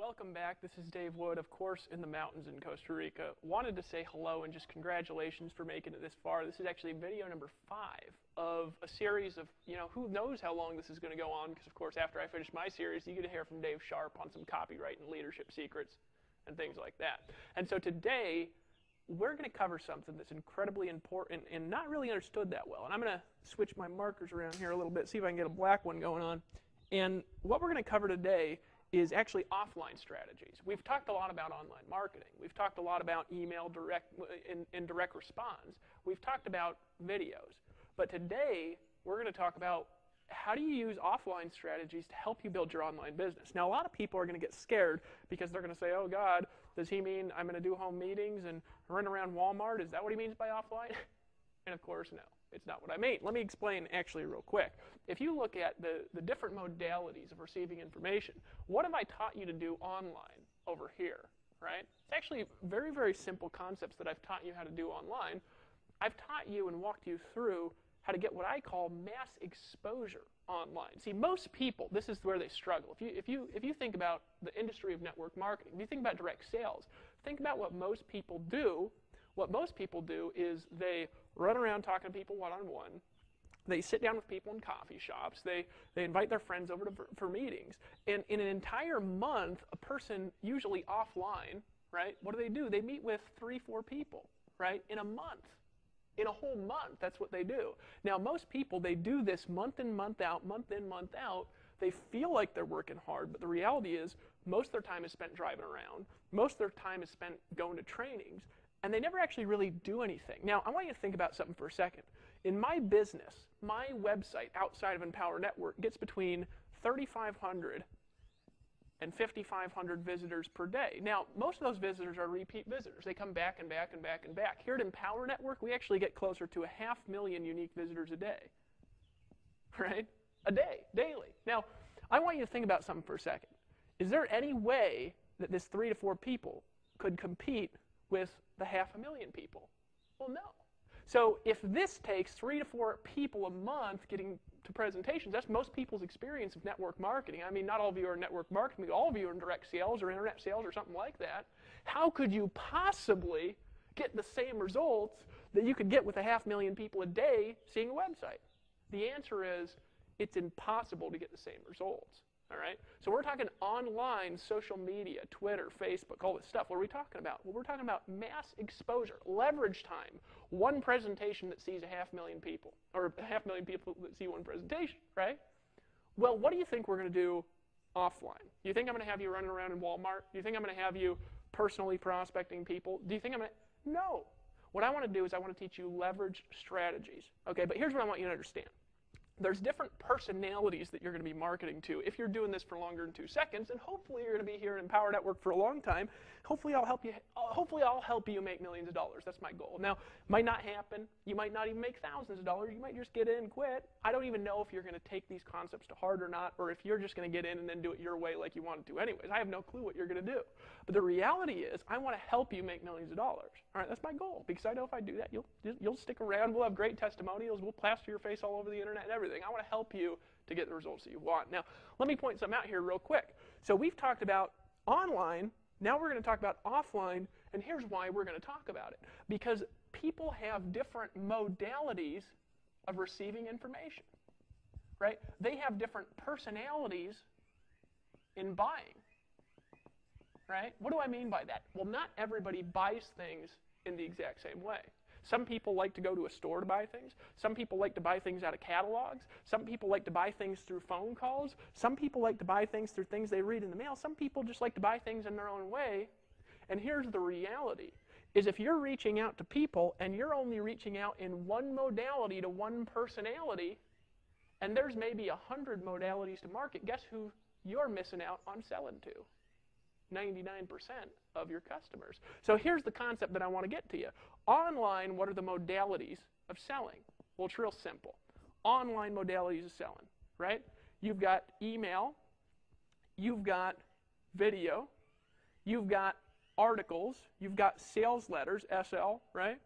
Welcome back. This is Dave Wood, of course, in the mountains in Costa Rica. Wanted to say hello and just congratulations for making it this far. This is actually video number 5 of a series of, who knows how long this is going to go on, because, of course, after I finish my series, you get to hear from Dave Sharp on some copyright and leadership secrets and things like that. And so today, we're going to cover something that's incredibly important and not really understood that well. And I'm going to switch my markers around here a little bit, see if I can get a black one going on. And what we're going to cover today is actually offline strategies. We've talked a lot about online marketing. We've talked a lot about email and direct response. We've talked about videos. But today, we're going to talk about how do you use offline strategies to help you build your online business. Now, a lot of people are going to get scared because they're going to say, oh, God, does he mean I'm going to do home meetings and run around Walmart? Is that what he means by offline? And of course, no. It's not what I mean. Let me explain actually real quick. If you look at the different modalities of receiving information, what have I taught you to do online over here, right? It's actually very, very simple concepts that I've taught you how to do online. I've taught you and walked you through how to get what I call mass exposure online. See, most people, this is where they struggle. If you think about the industry of network marketing, if you think about direct sales, think about what most people do. What most people do is they run around talking to people one-on-one. They sit down with people in coffee shops. They invite their friends over for meetings. And in an entire month, a person, usually offline, right, what do? They meet with 3-4 people, right, in a month. In a whole month, that's what they do. Now, most people, they do this month in, month out, month in, month out. They feel like they're working hard, but the reality is most of their time is spent driving around. Most of their time is spent going to trainings. And they never actually really do anything. Now, I want you to think about something for a second. In my business, my website outside of Empower Network gets between 3,500 and 5,500 visitors per day. Now, most of those visitors are repeat visitors. They come back and back and back and back. Here at Empower Network, we actually get closer to 500,000 unique visitors a day, right? A day, daily. Now, I want you to think about something for a second. Is there any way that this 3 to 4 people could compete with the 500,000 people? Well, no. So if this takes 3 to 4 people a month getting to presentations, that's most people's experience of network marketing. I mean, not all of you are in network marketing, all of you are in direct sales or internet sales or something like that. How could you possibly get the same results that you could get with 500,000 people a day seeing a website? The answer is it's impossible to get the same results. All right? So we're talking online, social media, Twitter, Facebook, all this stuff. What are we talking about? Well, we're talking about mass exposure, leverage time. One presentation that sees 500,000 people, or 500,000 people that see one presentation, right? Well, what do you think we're going to do offline? Do you think I'm going to have you running around in Walmart? Do you think I'm going to have you personally prospecting people? Do you think I'm going to? No. What I want to do is I want to teach you leverage strategies. Okay, but here's what I want you to understand. There's different personalities that you're going to be marketing to if you're doing this for longer than 2 seconds, and hopefully you're going to be here in Empower Network for a long time. Hopefully I'll help you make millions of dollars. That's my goal. Now, might not happen. You might not even make thousands of dollars. You might just get in and quit. I don't even know if you're going to take these concepts to heart or not, or if you're just going to get in and then do it your way like you want to do anyways. I have no clue what you're going to do. But the reality is I want to help you make millions of dollars. All right, that's my goal, because I know if I do that, you'll stick around. We'll have great testimonials. We'll plaster your face all over the internet and everything. I want to help you to get the results that you want. Now, let me point something out here real quick. So we've talked about online. Now we're going to talk about offline, and here's why we're going to talk about it. Because people have different modalities of receiving information, right? They have different personalities in buying, right? What do I mean by that? Well, not everybody buys things in the exact same way. Some people like to go to a store to buy things. Some people like to buy things out of catalogs. Some people like to buy things through phone calls. Some people like to buy things through things they read in the mail. Some people just like to buy things in their own way. And here's the reality, is if you're reaching out to people and you're only reaching out in one modality to one personality, and there's maybe 100 modalities to market, guess who you're missing out on selling to? 99% of your customers. So here's the concept that I want to get to you. Online, what are the modalities of selling? Well, it's real simple. Online modalities of selling, right? You've got email, you've got video, you've got articles, you've got sales letters, SL, right?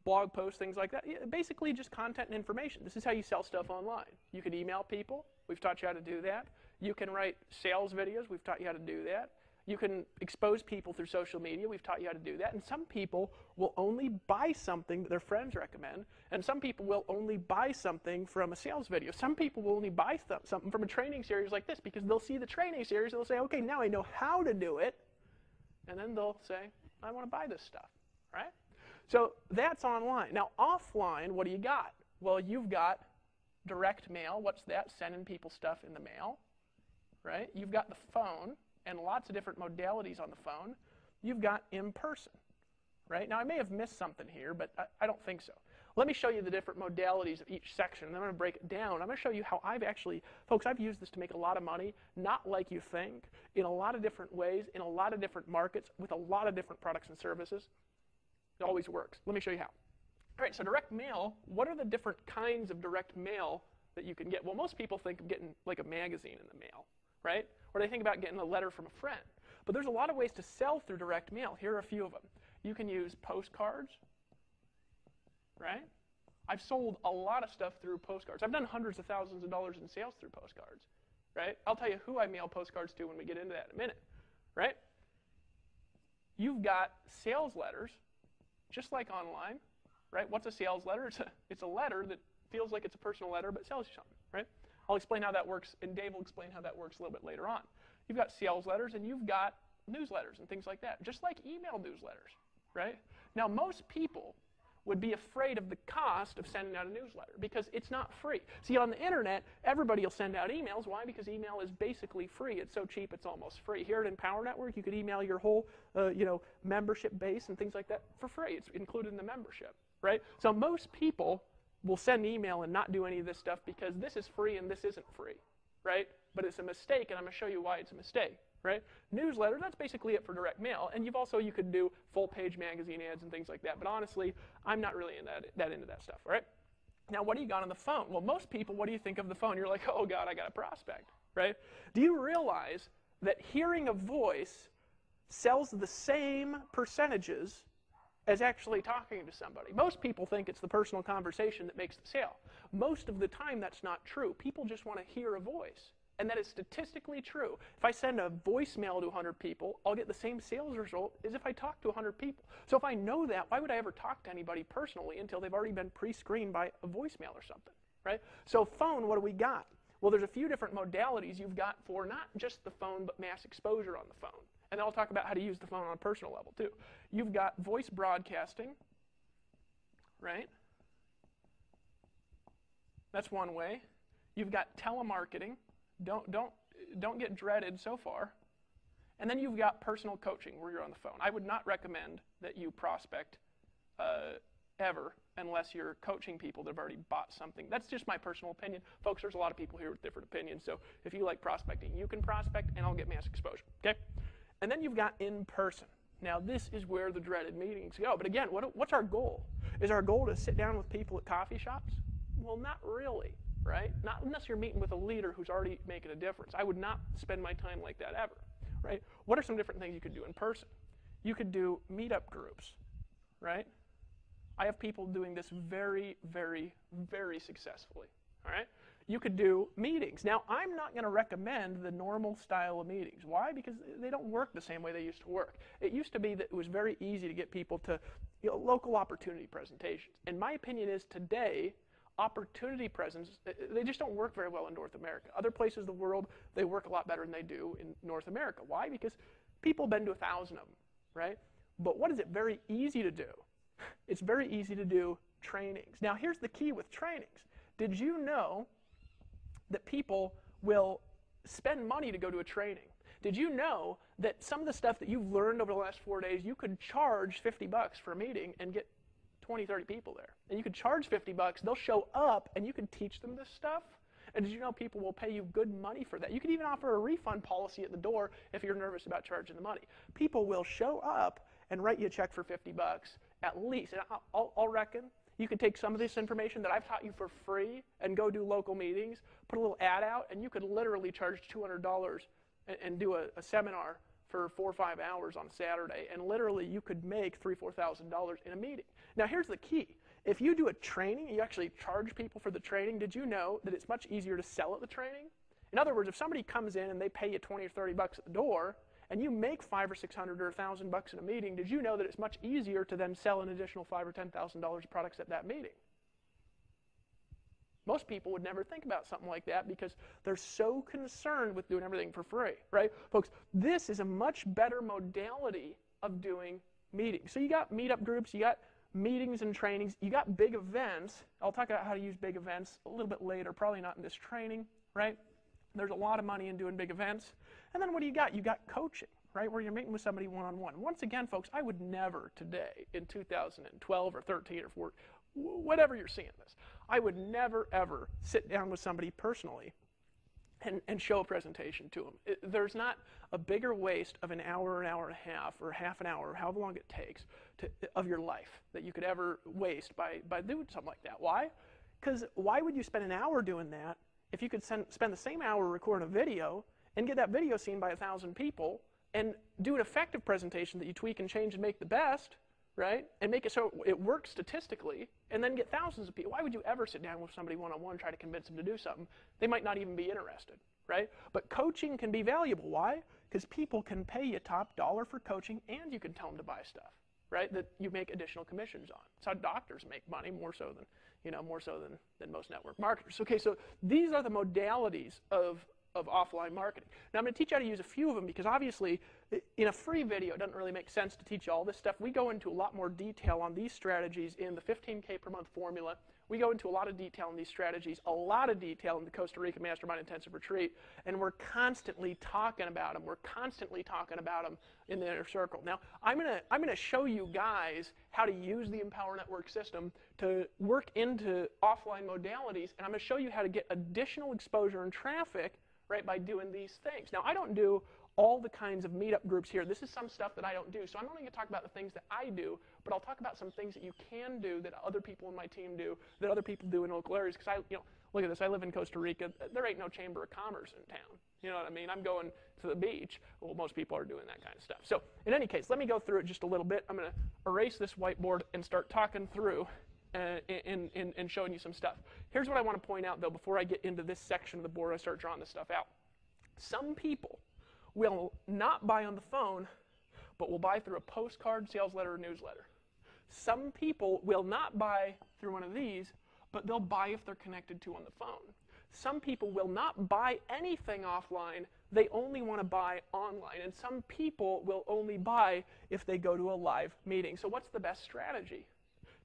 Blog posts, things like that. Basically just content and information. This is how you sell stuff online. You can email people. We've taught you how to do that. You can write sales videos. We've taught you how to do that. You can expose people through social media. We've taught you how to do that. And some people will only buy something that their friends recommend. And some people will only buy something from a sales video. Some people will only buy something from a training series like this because they'll see the training series and they'll say, okay, now I know how to do it. And then they'll say, I want to buy this stuff, right? So that's online. Now offline, what do you got? Well, you've got direct mail. What's that? Sending people stuff in the mail, right? You've got the phone and lots of different modalities on the phone. You've got in person, right? Now, I may have missed something here, but I don't think so. Let me show you the different modalities of each section, and then I'm going to break it down. I'm going to show you how I've actually, folks, I've used this to make a lot of money, not like you think, in a lot of different ways, in a lot of different markets, with a lot of different products and services. It always works. Let me show you how. All right, so direct mail, what are the different kinds of direct mail that you can get? Well, most people think of getting like a magazine in the mail, right? Or they think about getting a letter from a friend. But there's a lot of ways to sell through direct mail. Here are a few of them. You can use postcards, right? I've sold a lot of stuff through postcards. I've done hundreds of thousands of dollars in sales through postcards, right? I'll tell you who I mail postcards to when we get into that in a minute, right? You've got sales letters, just like online, right? What's a sales letter? It's a letter that feels like it's a personal letter but sells you something, right? I'll explain how that works, and Dave will explain how that works a little bit later on. You've got sales letters, and you've got newsletters and things like that, just like email newsletters, right? Now, most people would be afraid of the cost of sending out a newsletter because it's not free. See, on the internet, everybody will send out emails. Why? Because email is basically free. It's so cheap, it's almost free. Here at Empower Network, you could email your whole, membership base and things like that for free. It's included in the membership, right? So most people will send email and not do any of this stuff because this is free and this isn't free, right? But it's a mistake, and I'm going to show you why it's a mistake, right? Newsletters, that's basically it for direct mail. And you could do full-page magazine ads and things like that. But honestly, I'm not really into that stuff, all right? Now, what do you got on the phone? Well, most people, what do you think of the phone? You're like, oh, God, I got a prospect, right? Do you realize that hearing a voice sells the same percentages as actually talking to somebody? Most people think it's the personal conversation that makes the sale. Most of the time, that's not true. People just want to hear a voice. And that is statistically true. If I send a voicemail to 100 people, I'll get the same sales result as if I talk to 100 people. So if I know that, why would I ever talk to anybody personally until they've already been pre-screened by a voicemail or something, right? So phone, what do we got? Well, there's a few different modalities you've got for not just the phone, but mass exposure on the phone. And then I'll talk about how to use the phone on a personal level, too. You've got voice broadcasting, right? That's one way. You've got telemarketing. Don't get dreaded so far. And then you've got personal coaching where you're on the phone. I would not recommend that you prospect ever unless you're coaching people that have already bought something. That's just my personal opinion. Folks, there's a lot of people here with different opinions. So if you like prospecting, you can prospect and I'll get mass exposure, okay? And then you've got in person. Now, this is where the dreaded meetings go. But again, what's our goal? Is our goal to sit down with people at coffee shops? Well, not really, right? Not unless you're meeting with a leader who's already making a difference. I would not spend my time like that ever, right? What are some different things you could do in person? You could do meetup groups, right? I have people doing this very, very, very successfully, all right? You could do meetings. Now, I'm not going to recommend the normal style of meetings. Why? Because they don't work the same way they used to work. It used to be that it was very easy to get people to local opportunity presentations. And my opinion is today, opportunity presents, they just don't work very well in North America. Other places of the world, they work a lot better than they do in North America. Why? Because people have been to 1,000 of them, right? But what is it very easy to do? It's very easy to do trainings. Now, here's the key with trainings. Did you know that people will spend money to go to a training? Did you know that some of the stuff that you've learned over the last 4 days, you could charge $50 for a meeting and get 20, 30 people there? And you could charge $50, they'll show up, and you can teach them this stuff. And did you know people will pay you good money for that? You could even offer a refund policy at the door if you're nervous about charging the money. People will show up and write you a check for $50 at least. And I'll reckon you could take some of this information that I've taught you for free and go do local meetings, put a little ad out, and you could literally charge $200 and do a seminar for 4 or 5 hours on a Saturday, and literally you could make $3,000 or $4,000 in a meeting. Now here's the key. If you do a training, you actually charge people for the training, did you know that it's much easier to sell at the training? In other words, if somebody comes in and they pay you 20 or 30 bucks at the door, and you make $500 or $600 or $1,000 in a meeting, did you know that it's much easier to then sell an additional $5,000 or $10,000 of products at that meeting? Most people would never think about something like that because they're so concerned with doing everything for free, right? Folks, this is a much better modality of doing meetings. So you got meetup groups, you got meetings and trainings, you got big events. I'll talk about how to use big events a little bit later, probably not in this training, right? There's a lot of money in doing big events. And then what do you got? You got coaching, right, where you're meeting with somebody one-on-one. Once again, folks, I would never today, in 2012 or 13 or 14, whatever you're seeing this, I would never, ever sit down with somebody personally and show a presentation to them. There's not a bigger waste of an hour and a half, or half an hour, or however long it takes of your life that you could ever waste by doing something like that. Why? Because why would you spend an hour doing that if you could spend the same hour recording a video and get that video seen by 1,000 people and do an effective presentation that you tweak and change and make the best, right? And make it so it works statistically, and then get thousands of people. Why would you ever sit down with somebody one-on-one and try to convince them to do something? They might not even be interested, right? But coaching can be valuable. Why? Because people can pay you top dollar for coaching, and you can tell them to buy stuff, right? That you make additional commissions on. It's how doctors make money, more so than most network marketers. Okay, so these are the modalities of offline marketing. Now I'm going to teach you how to use a few of them because obviously in a free video it doesn't really make sense to teach you all this stuff. We go into a lot more detail on these strategies in the 15K per month formula. We go into a lot of detail on these strategies, a lot of detail in the Costa Rica Mastermind Intensive Retreat, and we're constantly talking about them. We're constantly talking about them in the inner circle. Now, I'm gonna show you guys how to use the Empower Network system to work into offline modalities, and I'm gonna show you how to get additional exposure and traffic, right, by doing these things. Now, I don't do all the kinds of meetup groups here. This is some stuff that I don't do. So I'm only going to talk about the things that I do, but I'll talk about some things that you can do that other people in my team do, that other people do in local areas. Because look at this, I live in Costa Rica. There ain't no Chamber of Commerce in town. You know what I mean? I'm going to the beach. Well, most people are doing that kind of stuff. So in any case, let me go through it just a little bit. I'm going to erase this whiteboard and start talking through and showing you some stuff. Here's what I want to point out, though, before I get into this section of the board and I start drawing this stuff out. Some people will not buy on the phone, but will buy through a postcard, sales letter, or newsletter. Some people will not buy through one of these, but they'll buy if they're connected to on the phone. Some people will not buy anything offline, they only want to buy online. And some people will only buy if they go to a live meeting. So what's the best strategy?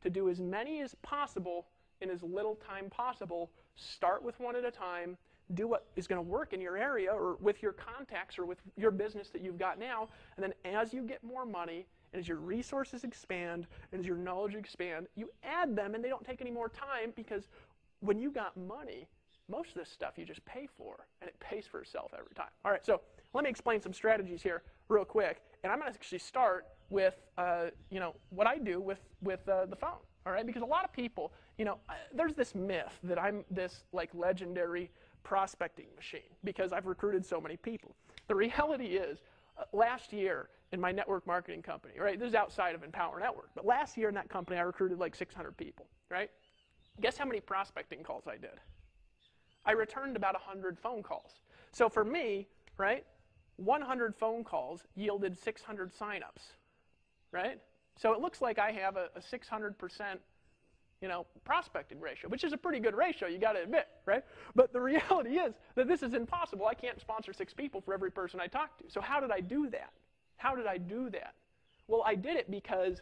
To do as many as possible in as little time possible. Start with one at a time. Do what is going to work in your area or with your contacts or with your business that you've got now. And then as you get more money, and as your resources expand, and as your knowledge expand, you add them, and they don't take any more time, because when you got money, most of this stuff you just pay for, and it pays for itself every time. All right, so let me explain some strategies here real quick. And I'm going to actually start with what I do with the phone. All right, because a lot of people, there's this myth that I'm this like legendary prospecting machine because I've recruited so many people. The reality is, last year in my network marketing company, right, this is outside of Empower Network, but last year in that company I recruited like 600 people, right? Guess how many prospecting calls I did? I returned about 100 phone calls. So for me, right, 100 phone calls yielded 600 signups, right? So it looks like I have a 600%, prospecting ratio, which is a pretty good ratio, you got to admit, right? But the reality is that this is impossible. I can't sponsor 6 people for every person I talk to. So how did I do that? How did I do that? Well, I did it because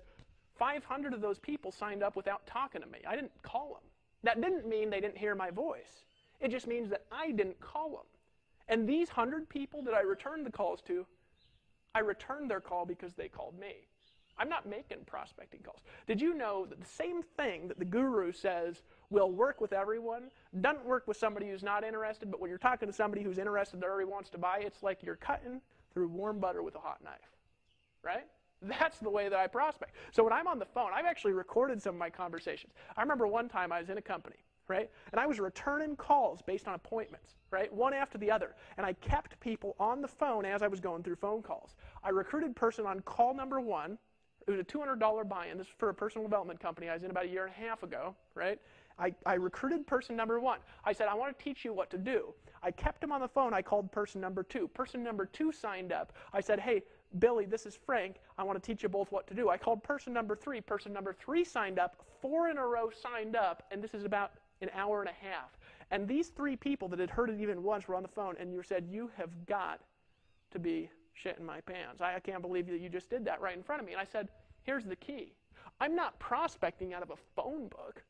500 of those people signed up without talking to me. I didn't call them. That didn't mean they didn't hear my voice. It just means that I didn't call them. And these 100 people that I returned the calls to, I returned their call because they called me. I'm not making prospecting calls. Did you know that the same thing that the guru says will work with everyone doesn't work with somebody who's not interested, but when you're talking to somebody who's interested that already wants to buy, it's like you're cutting through warm butter with a hot knife, right? That's the way that I prospect. So when I'm on the phone, I've actually recorded some of my conversations. I remember one time I was in a company, right? And I was returning calls based on appointments, right? One after the other. And I kept people on the phone as I was going through phone calls. I recruited person on call number 1. It was a $200 buy-in. This is for a personal development company I was in about a year and a half ago, right? I recruited person number 1. I said, I want to teach you what to do. I kept him on the phone. I called person number 2. Person number 2 signed up. I said, hey, Billy, this is Frank. I want to teach you both what to do. I called person number 3. Person number 3 signed up. 4 in a row signed up, and this is about an hour and a half. And these 3 people that had heard it even once were on the phone, and you said, you have got to be shitting my pants. I can't believe that you just did that right in front of me. And I said, here's the key. I'm not prospecting out of a phone book.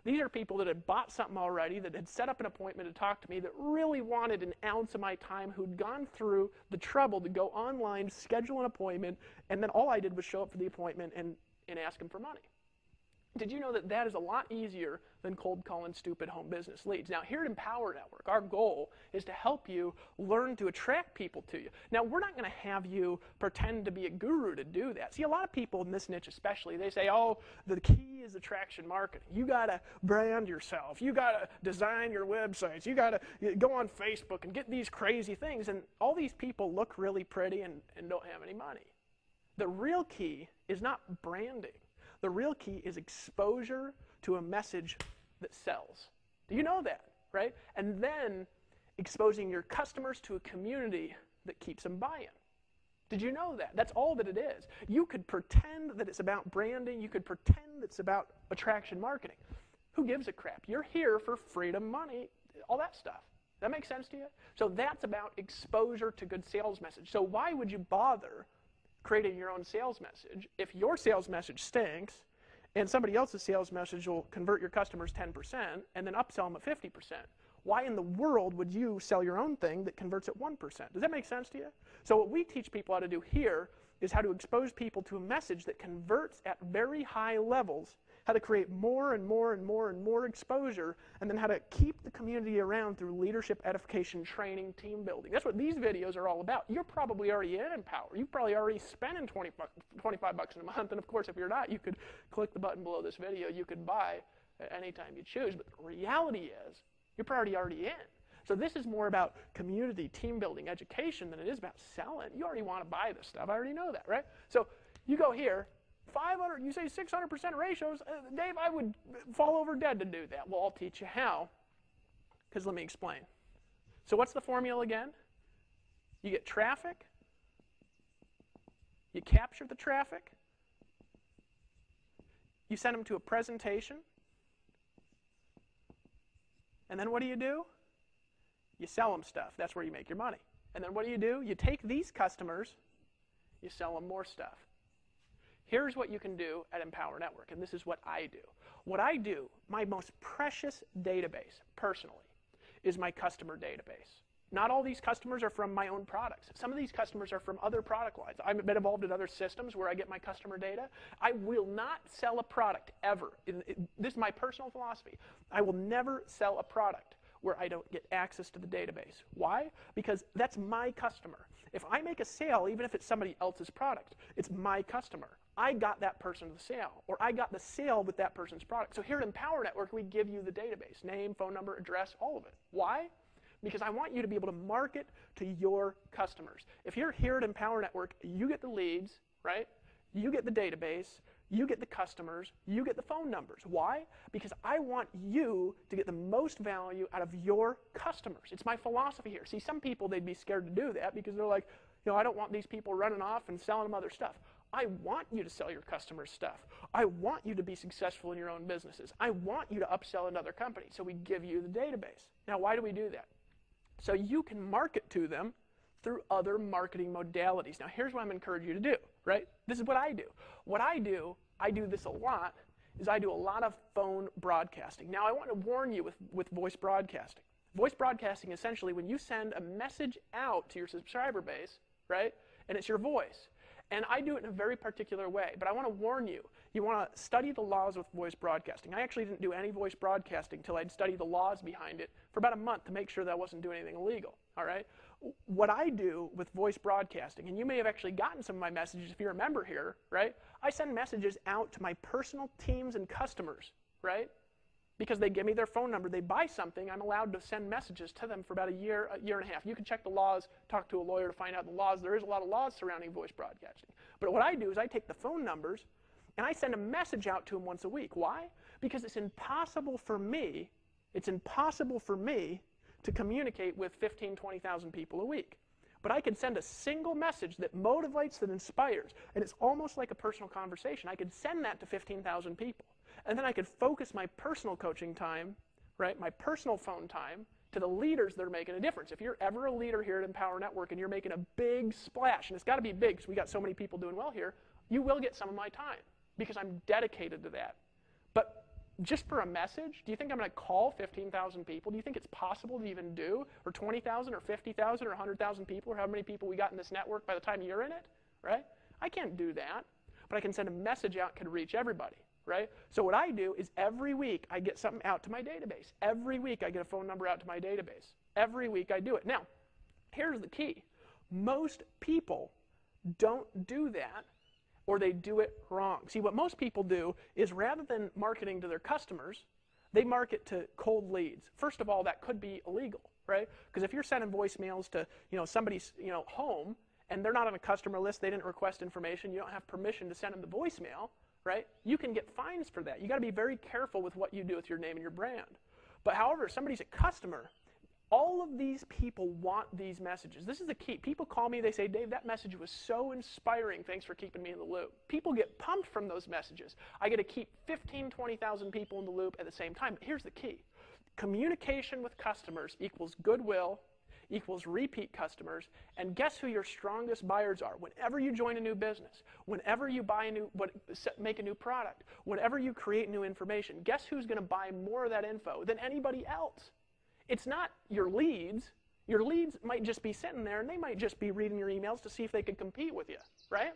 These are people that had bought something already, that had set up an appointment to talk to me, that really wanted an ounce of my time, who'd gone through the trouble to go online, schedule an appointment, and then all I did was show up for the appointment and ask them for money. Did you know that that is a lot easier than cold calling stupid home business leads? Now, here at Empower Network, our goal is to help you learn to attract people to you. Now, we're not going to have you pretend to be a guru to do that. See, a lot of people in this niche especially, they say, oh, the key is attraction marketing. You got to brand yourself. You got to design your websites. You got to go on Facebook and get these crazy things. And all these people look really pretty and don't have any money. The real key is not branding. The real key is exposure to a message that sells. Do you know that, right? And then exposing your customers to a community that keeps them buying. Did you know that? That's all that it is. You could pretend that it's about branding. You could pretend it's about attraction marketing. Who gives a crap? You're here for freedom, money, all that stuff. That makes sense to you? So that's about exposure to good sales message. So why would you bother creating your own sales message if your sales message stinks and somebody else's sales message will convert your customers 10% and then upsell them at 50%? Why in the world would you sell your own thing that converts at 1%? Does that make sense to you? So what we teach people how to do here is how to expose people to a message that converts at very high levels, how to create more and more and more and more exposure, and then how to keep the community around through leadership, edification, training, team building. That's what these videos are all about. You're probably already in Empower. You've probably already spending $25 in a month, and of course, if you're not, you could click the button below this video. You could buy anytime you choose, but the reality is you're probably already in. So this is more about community, team building, education than it is about selling. You already want to buy this stuff. I already know that, right? So you go here, 500, you say 600% ratios. Dave, I would fall over dead to do that. Well, I'll teach you how, because let me explain. So what's the formula again? You get traffic, you capture the traffic, you send them to a presentation, and then what do? You sell them stuff. That's where you make your money. And then what do? You take these customers, you sell them more stuff. Here's what you can do at Empower Network, and this is what I do. What I do, my most precious database, personally, is my customer database. Not all these customers are from my own products. Some of these customers are from other product lines. I've been involved in other systems where I get my customer data. I will not sell a product ever. This is my personal philosophy. I will never sell a product where I don't get access to the database. Why? Because that's my customer. If I make a sale, even if it's somebody else's product, it's my customer. I got that person the sale, or I got the sale with that person's product. So here at Empower Network, we give you the database, name, phone number, address, all of it. Why? Because I want you to be able to market to your customers. If you're here at Empower Network, you get the leads, right? You get the database, you get the customers, you get the phone numbers. Why? Because I want you to get the most value out of your customers. It's my philosophy here. See, some people, they'd be scared to do that because they're like, I don't want these people running off and selling them other stuff. I want you to sell your customers stuff. I want you to be successful in your own businesses. I want you to upsell another company. So we give you the database. Now, why do we do that? So you can market to them through other marketing modalities. Now, here's what I'm encouraging you to do, right? This is what I do. What I do this a lot, is I do a lot of phone broadcasting. Now, I want to warn you with voice broadcasting. Voice broadcasting, essentially, when you send a message out to your subscriber base, right, and it's your voice. And I do it in a very particular way, but I want to warn you, you want to study the laws with voice broadcasting. I actually didn't do any voice broadcasting until I'd studied the laws behind it for about a month to make sure that I wasn't doing anything illegal, all right? What I do with voice broadcasting, and you may have actually gotten some of my messages if you remember here, right? I send messages out to my personal teams and customers, right? Because they give me their phone number, they buy something, I'm allowed to send messages to them for about a year and a half. You can check the laws, talk to a lawyer to find out the laws. There is a lot of laws surrounding voice broadcasting. But what I do is I take the phone numbers and I send a message out to them once a week. Why? Because it's impossible for me to communicate with 15, 20,000 people a week. But I can send a single message that motivates, that inspires, and it's almost like a personal conversation. I could send that to 15,000 people. And then I could focus my personal coaching time, right, my personal phone time, to the leaders that are making a difference. If you're ever a leader here at Empower Network and you're making a big splash, and it's got to be big because we got so many people doing well here, you will get some of my time because I'm dedicated to that. But just for a message, do you think I'm going to call 15,000 people? Do you think it's possible to even do? Or 20,000 or 50,000 or 100,000 people or how many people we got in this network by the time you're in it, right? I can't do that, but I can send a message out that can reach everybody, right? So what I do is every week I get something out to my database. Every week I get a phone number out to my database. Every week I do it. Now, here's the key. Most people don't do that, or they do it wrong. See, what most people do is rather than marketing to their customers, they market to cold leads. First of all, that could be illegal, right? Because if you're sending voicemails to somebody's home and they're not on a customer list, they didn't request information, you don't have permission to send them the voicemail, right? You can get fines for that. You got to be very careful with what you do with your name and your brand. But however, if somebody's a customer, all of these people want these messages. This is the key. People call me, they say, Dave, that message was so inspiring. Thanks for keeping me in the loop. People get pumped from those messages. I get to keep 15, 20,000 people in the loop at the same time. But here's the key. Communication with customers equals goodwill, equals repeat customers, and guess who your strongest buyers are? Whenever you join a new business, whenever you make a new product, whenever you create new information, guess who's going to buy more of that info than anybody else? It's not your leads. Your leads might just be sitting there, and they might just be reading your emails to see if they could compete with you, right?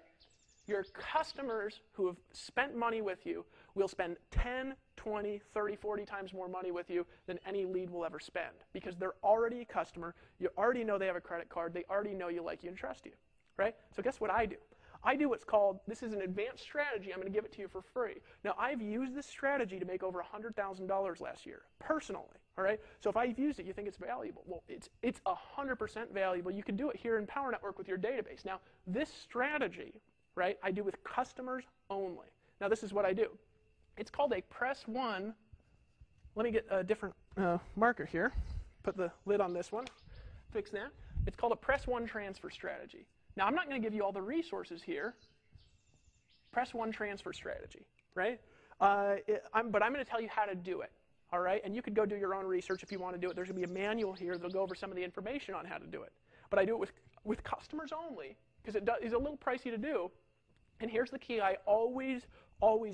Your customers who have spent money with you will spend 10, 20, 30, 40 times more money with you than any lead will ever spend because they're already a customer. You already know they have a credit card. They already know you, like you, and trust you, right? So guess what I do? I do what's called, this is an advanced strategy. I'm going to give it to you for free. Now, I've used this strategy to make over $100,000 last year, personally, all right? So if I've used it, you think it's valuable. Well, it's 100% valuable. You can do it here in Empower Network with your database. Now, this strategy, right, I do with customers only. Now, this is what I do. It's called a press one. Let me get a different marker here. Put the lid on this one. Fix that. It's called a press one transfer strategy. Now, I'm not going to give you all the resources here. Press one transfer strategy, right? But I'm going to tell you how to do it, all right? And you could go do your own research if you want to do it. There's going to be a manual here that'll go over some of the information on how to do it. But I do it with customers only because it is a little pricey to do. And here's the key. I always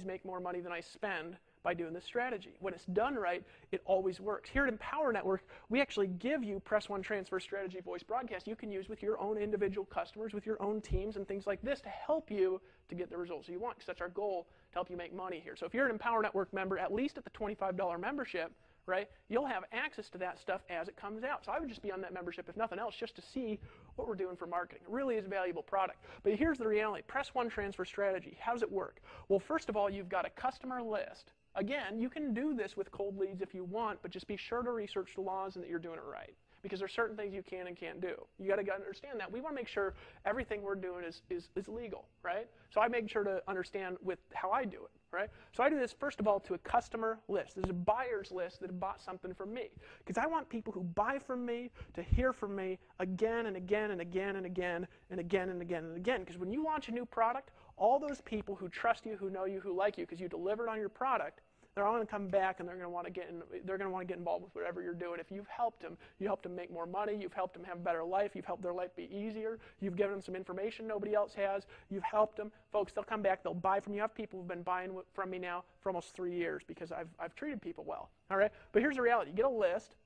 make more money than I spend by doing this strategy. When it's done right, it always works. Here at Empower Network, we actually give you Press One Transfer Strategy voice broadcast you can use with your own individual customers, with your own teams and things like this to help you to get the results you want, because that's our goal, to help you make money here. So if you're an Empower Network member, at least at the $25 membership, right, you'll have access to that stuff as it comes out. So I would just be on that membership, if nothing else, just to see what we're doing for marketing. It really is a valuable product. But here's the reality. Press One Transfer Strategy. How does it work? Well, first of all, you've got a customer list. Again, you can do this with cold leads if you want, but just be sure to research the laws and that you're doing it right. Because there's certain things you can and can't do. You got to understand that. We want to make sure everything we're doing is legal, right? So I make sure to understand with how I do it, right? So I do this, first of all, to a customer list. There's a buyer's list that have bought something from me. Because I want people who buy from me to hear from me again and again and again and again and again and again and again. Because when you launch a new product, all those people who trust you, who know you, who like you, because you delivered on your product, they're all going to come back and they're going to want to get involved with whatever you're doing. If you've helped them, you helped them make more money, you've helped them have a better life, you've helped their life be easier, you've given them some information nobody else has, you've helped them. Folks, they'll come back, they'll buy from you. I have people who've been buying from me now for almost 3 years because I've treated people well. All right? But here's the reality. You get a list.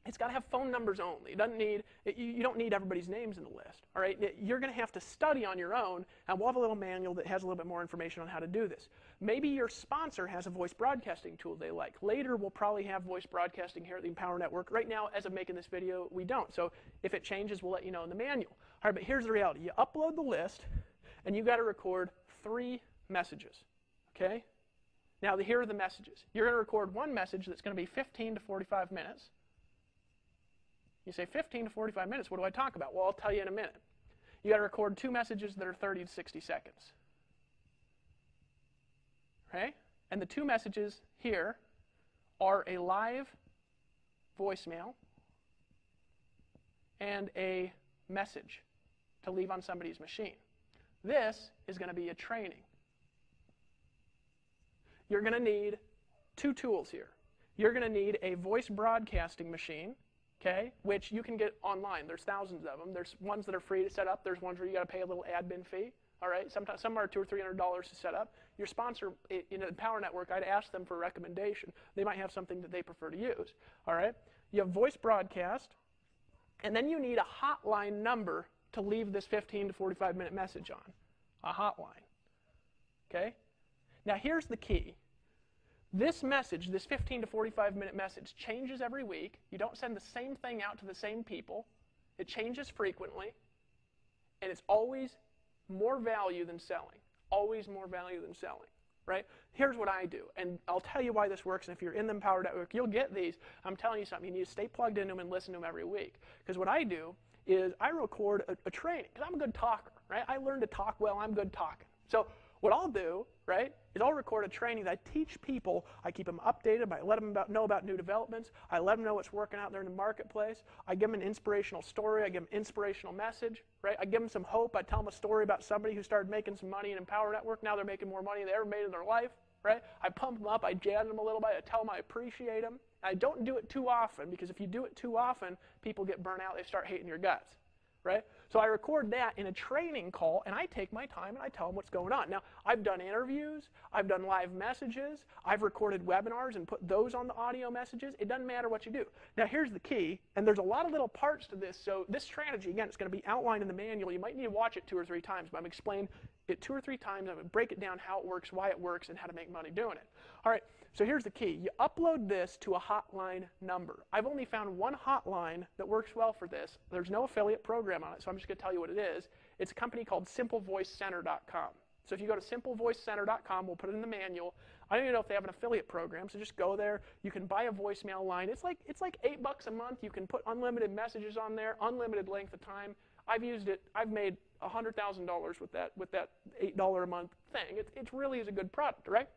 It's got to have phone numbers only. It doesn't need, you don't need everybody's names in the list. All right? You're going to have to study on your own, and we'll have a little manual that has a little bit more information on how to do this. Maybe your sponsor has a voice broadcasting tool they like. Later, we'll probably have voice broadcasting here at the Empower Network. Right now, as of making this video, we don't. So if it changes, we'll let you know in the manual. All right, but here's the reality. You upload the list, and you got to record 3 messages. Okay? Now, here are the messages. You're going to record one message that's going to be 15 to 45 minutes. You say 15 to 45 minutes, what do I talk about? Well, I'll tell you in a minute. You got to record 2 messages that are 30 to 60 seconds. Okay? And the two messages here are a live voicemail and a message to leave on somebody's machine. This is going to be a training. You're going to need two tools here. You're going to need a voice broadcasting machine, okay, which you can get online. There's thousands of them. There's ones that are free to set up. There's ones where you got to pay a little admin fee. All right, sometimes some are $200 or $300 to set up. Your sponsor, in the Power Network, I'd ask them for a recommendation. They might have something that they prefer to use. All right, you have voice broadcast, and then you need a hotline number to leave this 15 to 45-minute message on, a hotline. Okay. Now here's the key. This message, this 15 to 45-minute message, changes every week. You don't send the same thing out to the same people. It changes frequently, and it's always more value than selling. Always more value than selling, right? Here's what I do, and I'll tell you why this works, and if you're in the Power Network, you'll get these. I'm telling you something. You need to stay plugged into them and listen to them every week, because what I do is I record a training, because I'm a good talker, right? I learned to talk well. I'm good talking. So what I'll do, right, is I'll record a training that I teach people. I keep them updated. I let them know about new developments. I let them know what's working out there in the marketplace. I give them an inspirational story. I give them an inspirational message, right? I give them some hope. I tell them a story about somebody who started making some money in Empower Network. Now they're making more money than they ever made in their life, right? I pump them up. I jazz them a little bit. I tell them I appreciate them. I don't do it too often, because if you do it too often, people get burnt out. They start hating your guts. Right? So I record that in a training call, and I take my time and I tell them what's going on. Now, I've done interviews, I've done live messages, I've recorded webinars and put those on the audio messages. It doesn't matter what you do. Now, here's the key, and there's a lot of little parts to this. So this strategy, again, it's going to be outlined in the manual. You might need to watch it 2 or 3 times, but I'm going to explain it 2 or 3 times. I'm going to break it down how it works, why it works, and how to make money doing it. All right, so here's the key. You upload this to a hotline number. I've only found one hotline that works well for this. There's no affiliate program on it, so I'm just going to tell you what it is. It's a company called SimpleVoiceCenter.com. So if you go to SimpleVoiceCenter.com, we'll put it in the manual. I don't even know if they have an affiliate program, so just go there. You can buy a voicemail line. It's like $8 a month. You can put unlimited messages on there, unlimited length of time. I've used it. I've made $100,000 with that $8 a month thing. It really is a good product, right?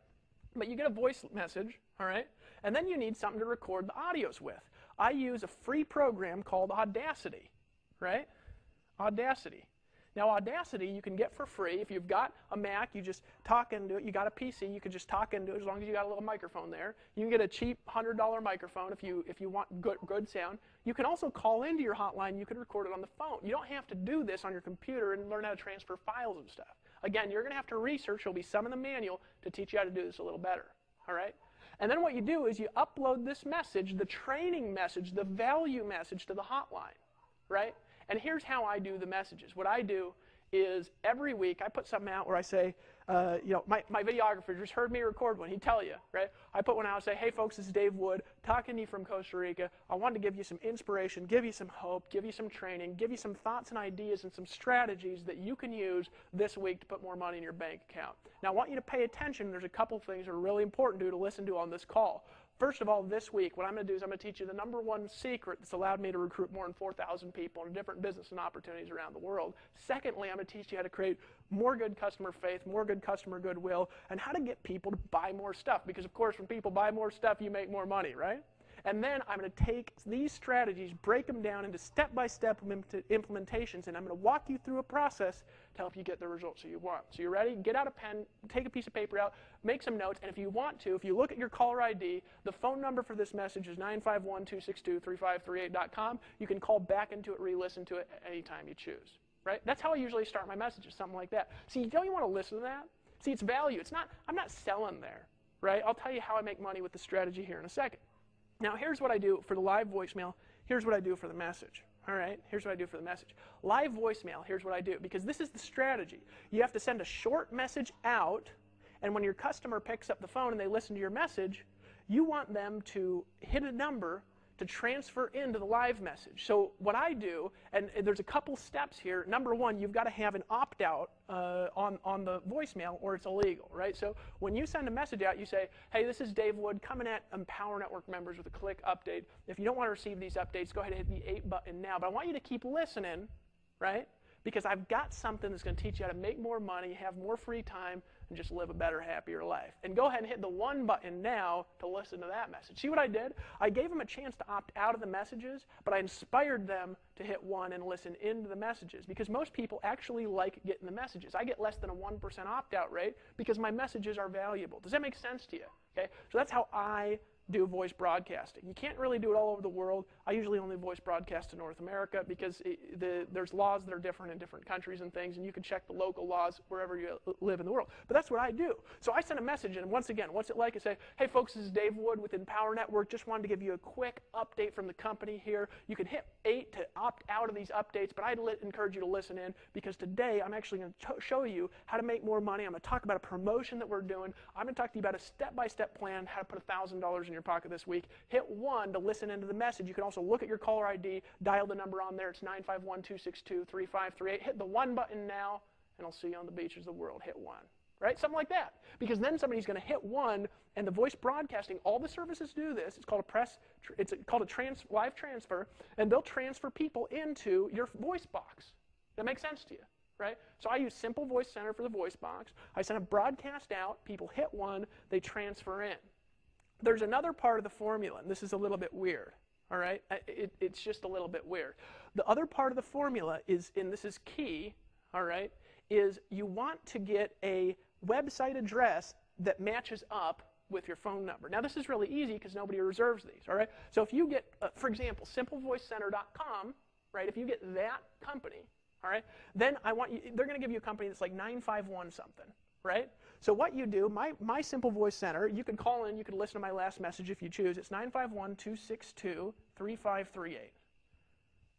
But you get a voice message, all right? And then you need something to record the audios with. I use a free program called Audacity, right? Audacity. Now, Audacity you can get for free. If you've got a Mac, you just talk into it. You got a PC, you can just talk into it as long as you got a little microphone there. You can get a cheap $100 microphone if you want good sound. You can also call into your hotline. You can record it on the phone. You don't have to do this on your computer and learn how to transfer files and stuff. Again, you're going to have to research. There'll be some in the manual to teach you how to do this a little better. All right? And then what you do is you upload this message, the training message, the value message to the hotline, right? And here's how I do the messages. What I do is every week I put something out where I say, my videographer just heard me record one. He'd tell you, right? I put one out and say, hey, folks, this is Dave Wood talking to you from Costa Rica. I wanted to give you some inspiration, give you some hope, give you some training, give you some thoughts and ideas and some strategies that you can use this week to put more money in your bank account. Now, I want you to pay attention. There's a couple things that are really important to listen to on this call. First of all, this week, what I'm going to do is I'm going to teach you the #1 secret that's allowed me to recruit more than 4,000 people in different business and opportunities around the world. Secondly, I'm going to teach you how to create more good customer faith, more good customer goodwill, and how to get people to buy more stuff. Because, of course, when people buy more stuff, you make more money, right? And then I'm going to take these strategies, break them down into step-by-step implementations, and I'm going to walk you through a process to help you get the results that you want. So you ready? Get out a pen, take a piece of paper out, make some notes, and if you want to, if you look at your caller ID, the phone number for this message is 951-262-3538.com. You can call back into it, re-listen to it anytime you choose. Right? That's how I usually start my messages, something like that. See, don't you want to listen to that? See, it's value. I'm not selling there. Right? I'll tell you how I make money with the strategy here in a second. Now, here's what I do for the live voicemail. Here's what I do for the message. All right? Here's what I do for the message. Live voicemail, here's what I do. Because this is the strategy. You have to send a short message out, and when your customer picks up the phone and they listen to your message, you want them to hit a number to transfer into the live message. So what I do, and there's a couple steps here. #1, you've got to have an opt-out on the voicemail or it's illegal, right? So when you send a message out, you say, hey, this is Dave Wood coming at Empower Network members with a click update. If you don't want to receive these updates, go ahead and hit the 8 button now. But I want you to keep listening, right? because I've got something that's going to teach you how to make more money, have more free time, and just live a better, happier life. And go ahead and hit the 1 button now to listen to that message. See what I did? I gave them a chance to opt out of the messages, but I inspired them to hit 1 and listen into the messages, because most people actually like getting the messages. I get less than a 1% opt-out rate because my messages are valuable. Does that make sense to you? Okay? So that's how I do voice broadcasting. You can't really do it all over the world. I usually only voice broadcast to North America because there's laws that are different in different countries and things, and you can check the local laws wherever you live in the world. But that's what I do. So I send a message, and once again, what's it like? I say, hey folks, this is Dave Wood with Empower Network. Just wanted to give you a quick update from the company here. You can hit 8 to opt out of these updates, but I'd encourage you to listen in, because today I'm actually going to show you how to make more money. I'm going to talk about a promotion that we're doing. I'm going to talk to you about a step-by-step plan, how to put $1,000 in your pocket this week. Hit 1 to listen into the message. You can also look at your caller ID, dial the number on there. It's 951-262-3538. Hit the 1 button now, and I'll see you on the beaches of the world. Hit 1. Right? Something like that. Because then somebody's going to hit 1, and the voice broadcasting, all the services do this. It's called a live transfer, and they'll transfer people into your voice box. That makes sense to you? Right? So I use Simple Voice Center for the voice box. I send a broadcast out. People hit 1. They transfer in. There's another part of the formula, and this is a little bit weird. All right? It's just a little bit weird. The other part of the formula is, and this is key, all right, is you want to get a website address that matches up with your phone number. Now, this is really easy because nobody reserves these, all right? So if you get, for example, simplevoicecenter.com, right, if you get that company, all right, then they're going to give you a company that's like 951 something, right? So what you do, my Simple Voice Center, you can call in, you can listen to my last message if you choose. It's 951-262-3538.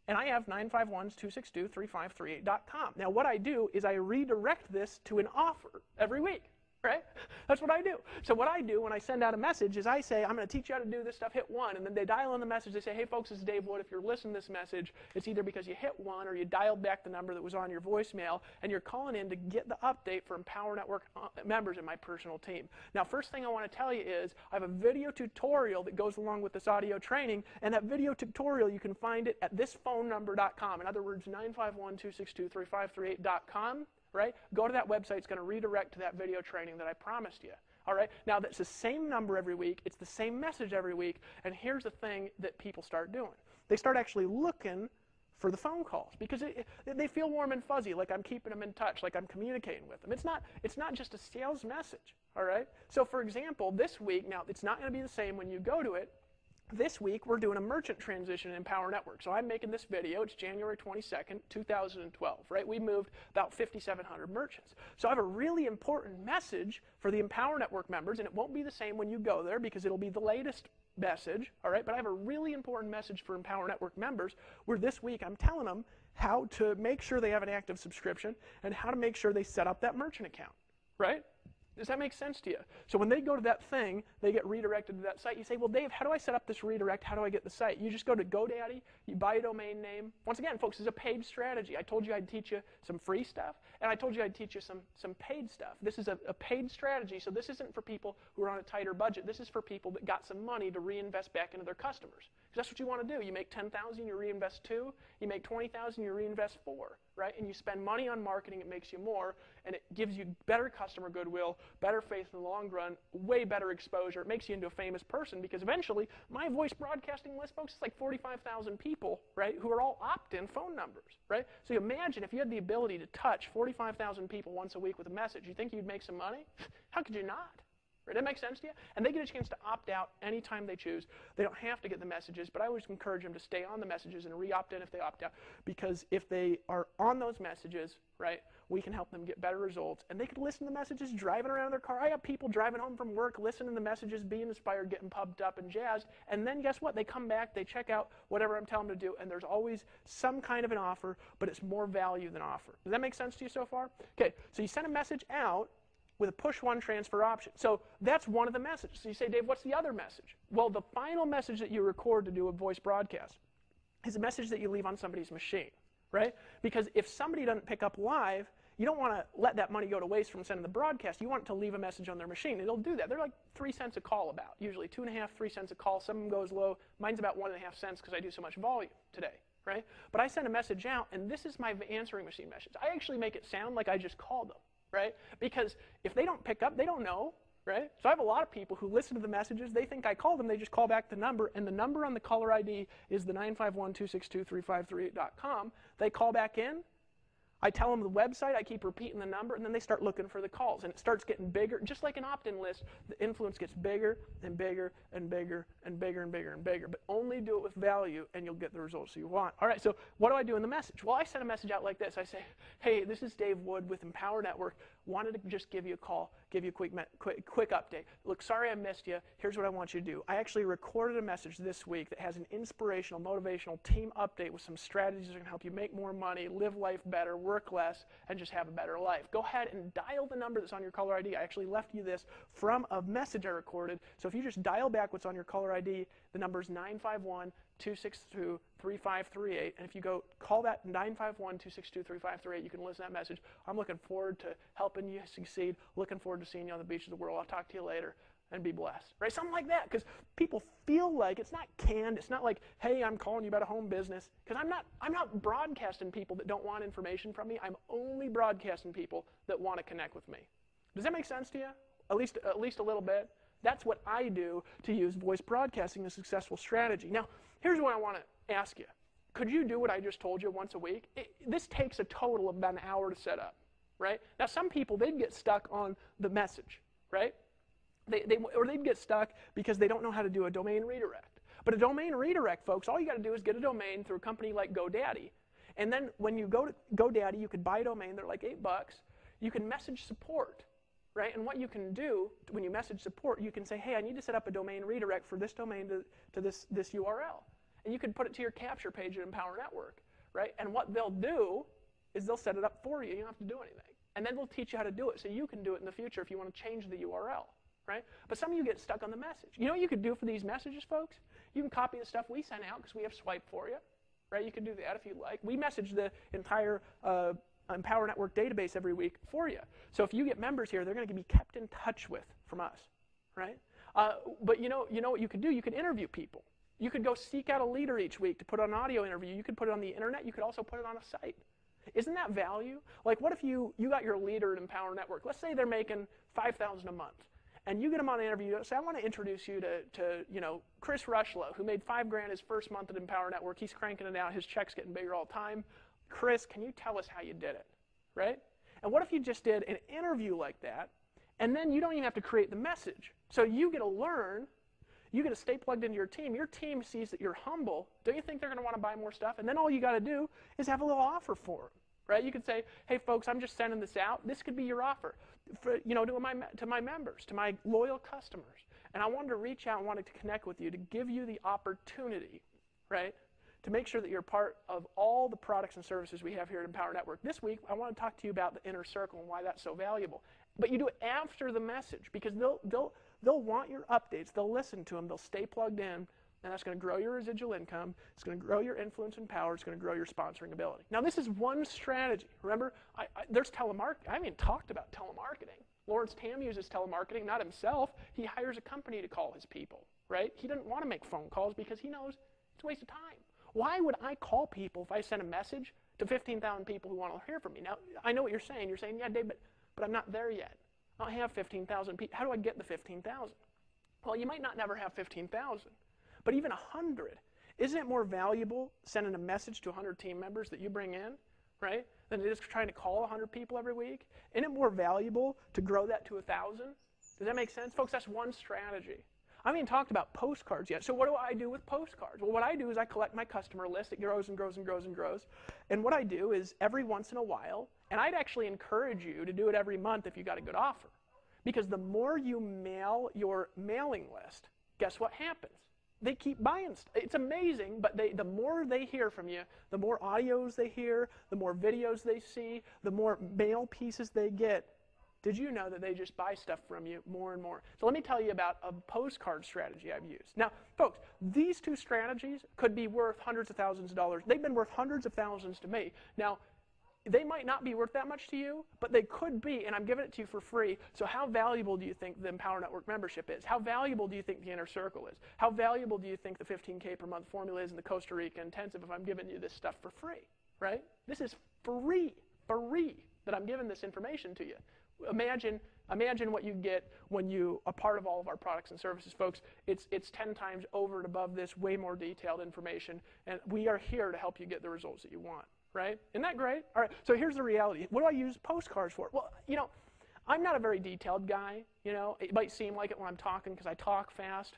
And I have 951-262-3538.com. Now what I do is I redirect this to an offer every week. Right? That's what I do. So what I do when I send out a message is I say, I'm going to teach you how to do this stuff, hit 1, and then they dial in the message. They say, hey folks, this is Dave Wood. If you're listening to this message, it's either because you hit 1 or you dialed back the number that was on your voicemail, and you're calling in to get the update from Empower Network members in my personal team. Now, first thing I want to tell you is I have a video tutorial that goes along with this audio training, and that video tutorial, you can find it at thisphonenumber.com. In other words, 951-262-3538.com. Right? Go to that website. It's going to redirect to that video training that I promised you. All right? Now, that's the same number every week. It's the same message every week. And here's the thing that people start doing. They start actually looking for the phone calls because they feel warm and fuzzy, like I'm keeping them in touch, like I'm communicating with them. It's not just a sales message. All right? So, for example, this week, now, it's not going to be the same when you go to it. This week, we're doing a merchant transition in Empower Network. So I'm making this video. It's January 22nd, 2012, right? We moved about 5,700 merchants. So I have a really important message for the Empower Network members, and it won't be the same when you go there because it'll be the latest message, all right? But I have a really important message for Empower Network members where this week I'm telling them how to make sure they have an active subscription and how to make sure they set up that merchant account, right? Does that make sense to you? So when they go to that thing, they get redirected to that site. You say, well, Dave, how do I set up this redirect? How do I get the site? You just go to GoDaddy, you buy a domain name. Once again, folks, this is a paid strategy. I told you I'd teach you some free stuff, and I told you I'd teach you some paid stuff. This is a paid strategy, so this isn't for people who are on a tighter budget. This is for people that got some money to reinvest back into their customers. Because that's what you want to do. You make $10,000, you reinvest 2. You make $20,000, you reinvest 4. Right? And you spend money on marketing, it makes you more, and it gives you better customer goodwill, better faith in the long run, way better exposure. It makes you into a famous person because eventually my voice broadcasting list, folks, is like 45,000 people, right, who are all opt-in phone numbers, right? So you imagine if you had the ability to touch 45,000 people once a week with a message, you think you'd make some money? How could you not? Right? That makes sense to you? And they get a chance to opt out anytime they choose. They don't have to get the messages, but I always encourage them to stay on the messages and re-opt in if they opt out, because if they are on those messages, right, we can help them get better results. And they could listen to the messages driving around in their car. I have people driving home from work, listening to the messages, being inspired, getting pumped up and jazzed, and then guess what? They come back, they check out whatever I'm telling them to do, and there's always some kind of an offer, but it's more value than offer. Does that make sense to you so far? Okay, so you send a message out with a push one transfer option. So that's one of the messages. So you say, Dave, what's the other message? Well, the final message that you record to do a voice broadcast is a message that you leave on somebody's machine, right? Because if somebody doesn't pick up live, you don't want to let that money go to waste from sending the broadcast. You want to leave a message on their machine. It'll do that. They're like 3 cents a call usually 2.5, 3 cents a call. Some of them goes low. Mine's about 1.5 cents because I do so much volume today. right? But I send a message out, and this is my answering machine message. I actually make it sound like I just called them, right? Because if they don't pick up, they don't know, right? So I have a lot of people who listen to the messages. They think I called them. They just call back the number, and the number on the caller ID is the 951-262-3538.com. They call back in. I tell them the website, I keep repeating the number, and then they start looking for the calls. And it starts getting bigger. Just like an opt-in list, the influence gets bigger and bigger and bigger and bigger and bigger and bigger. But only do it with value, and you'll get the results you want. All right, so what do I do in the message? Well, I send a message out like this. I say, hey, this is Dave Wood with Empower Network. Wanted to just give you a call, give you a quick update. Look, sorry I missed you. Here's what I want you to do. I actually recorded a message this week that has an inspirational, motivational team update with some strategies that are going to help you make more money, live life better, work less, and just have a better life. Go ahead and dial the number that's on your caller ID. I actually left you this from a message I recorded. So if you just dial back what's on your caller ID, the number is 951-262-3538. And if you go call that 951-262-3538, you can listen to that message. I'm looking forward to helping you succeed. Looking forward to seeing you on the beach of the world. I'll talk to you later. And be blessed, right? Something like that, because people feel like it's not canned. It's not like, hey, I'm calling you about a home business, because I'm not broadcasting people that don't want information from me. I'm only broadcasting people that want to connect with me. Does that make sense to you? At least a little bit. That's what I do to use voice broadcasting as a successful strategy. Now, here's what I want to ask you. Could you do what I just told you once a week? This takes a total of about an hour to set up, right? Now, some people, they'd get stuck on the message, right? Or they'd get stuck because they don't know how to do a domain redirect. But a domain redirect, folks, all you got to do is get a domain through a company like GoDaddy. And then when you go to GoDaddy, you could buy a domain. They're like $8. You can message support, right? And what you can do when you message support, you can say, hey, I need to set up a domain redirect for this domain to this URL. And you can put it to your capture page at Empower Network, right? And what they'll do is they'll set it up for you. You don't have to do anything. And then they'll teach you how to do it so you can do it in the future if you want to change the URL. Right? But some of you get stuck on the message. You know what you could do for these messages, folks? You can copy the stuff we send out because we have Swipe for you. Right? You can do that if you like. We message the entire Empower Network database every week for you. So if you get members here, they're going to be kept in touch with from us. Right? But you know what you could do? You could interview people. You could go seek out a leader each week to put on an audio interview. You could put it on the internet. You could also put it on a site. Isn't that value? Like, what if you got your leader at Empower Network? Let's say they're making $5,000 a month. And you get them on an interview. Say, I want to introduce you to Chris Rushlow, who made $5,000 his first month at Empower Network. He's cranking it out. His check's getting bigger all the time. Chris, can you tell us how you did it, right? And what if you just did an interview like that, and then you don't even have to create the message. So you get to learn. You get to stay plugged into your team. Your team sees that you're humble. Don't you think they're going to want to buy more stuff? And then all you got to do is have a little offer for them, right? You could say, hey, folks, I'm just sending this out. This could be your offer. For, to my members, to my loyal customers. And I wanted to reach out and wanted to connect with you to give you the opportunity, right, to make sure that you're part of all the products and services we have here at Empower Network. This week, I want to talk to you about the inner circle and why that's so valuable. But you do it after the message because they'll want your updates. They'll listen to them. They'll stay plugged in. And that's going to grow your residual income. It's going to grow your influence and power. It's going to grow your sponsoring ability. Now, this is one strategy. Remember, there's telemarketing. I haven't even talked about telemarketing. Lawrence Tam uses telemarketing, not himself. He hires a company to call his people, right? He doesn't want to make phone calls because he knows it's a waste of time. Why would I call people if I send a message to 15,000 people who want to hear from me? Now, I know what you're saying. You're saying, yeah, Dave, but I'm not there yet. I don't have 15,000 people. How do I get the 15,000? Well, you might not never have 15,000. But even 100, isn't it more valuable sending a message to 100 team members that you bring in, right, than it is trying to call 100 people every week? Isn't it more valuable to grow that to 1,000? Does that make sense? Folks, that's one strategy. I haven't even talked about postcards yet. So what do I do with postcards? Well, what I do is I collect my customer list. It grows and grows and grows and grows. And what I do is every once in a while, and I'd actually encourage you to do it every month if you got a good offer. Because the more you mail your mailing list, guess what happens? They keep buying stuff. It's amazing, but the more they hear from you, the more audios they hear, the more videos they see, the more mail pieces they get. Did you know that they just buy stuff from you more and more? So let me tell you about a postcard strategy I've used. Now, folks, these two strategies could be worth hundreds of thousands of dollars. They've been worth hundreds of thousands to me. Now, they might not be worth that much to you, but they could be, and I'm giving it to you for free. So how valuable do you think the Empower Network membership is? How valuable do you think the Inner Circle is? How valuable do you think the 15K per month formula is in the Costa Rica Intensive if I'm giving you this stuff for free, right? This is free that I'm giving this information to you. Imagine what you get when you are part of all of our products and services, folks. It's 10 times over and above this, way more detailed information, and we are here to help you get the results that you want. Right? Isn't that great? All right, so here's the reality. What do I use postcards for? Well, I'm not a very detailed guy. It might seem like it when I'm talking because I talk fast,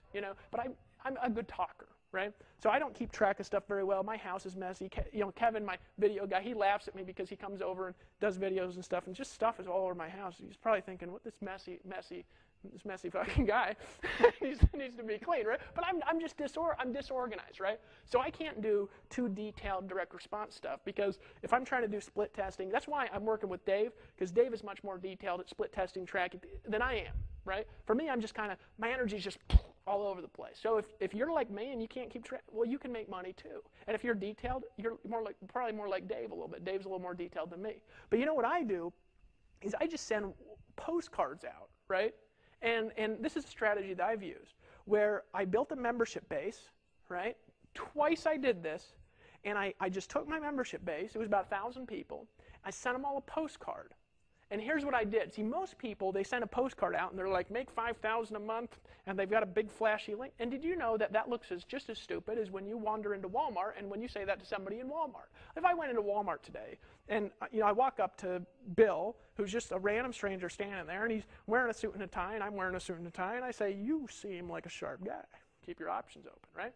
but I'm a good talker, right? So I don't keep track of stuff very well. My house is messy. Kevin, my video guy, he laughs at me because he comes over and does videos and stuff, and just stuff is all over my house. He's probably thinking, what this messy fucking guy needs to be clean, right? But I'm disorganized, right? So I can't do too detailed direct response stuff, because if I'm trying to do split testing, that's why I'm working with Dave, because Dave is much more detailed at split testing tracking than I am, right? For me, I'm just my energy's just all over the place. So if you're like me and you can't keep track, well, you can make money too. And if you're detailed, you're probably more like Dave a little bit. Dave's a little more detailed than me. But you know what I do is I just send postcards out, right? And this is a strategy that I've used, where I built a membership base, right? Twice I did this, and I just took my membership base. It was about 1,000 people. I sent them all a postcard. And here's what I did. See, most people, they send a postcard out, and they're like, make $5,000 a month, and they've got a big flashy link. And did you know that looks just as stupid as when you wander into Walmart and when you say that to somebody in Walmart? If I went into Walmart today, and I walk up to Bill, who's just a random stranger standing there, and he's wearing a suit and a tie, and I'm wearing a suit and a tie, and I say, you seem like a sharp guy. Keep your options open, right?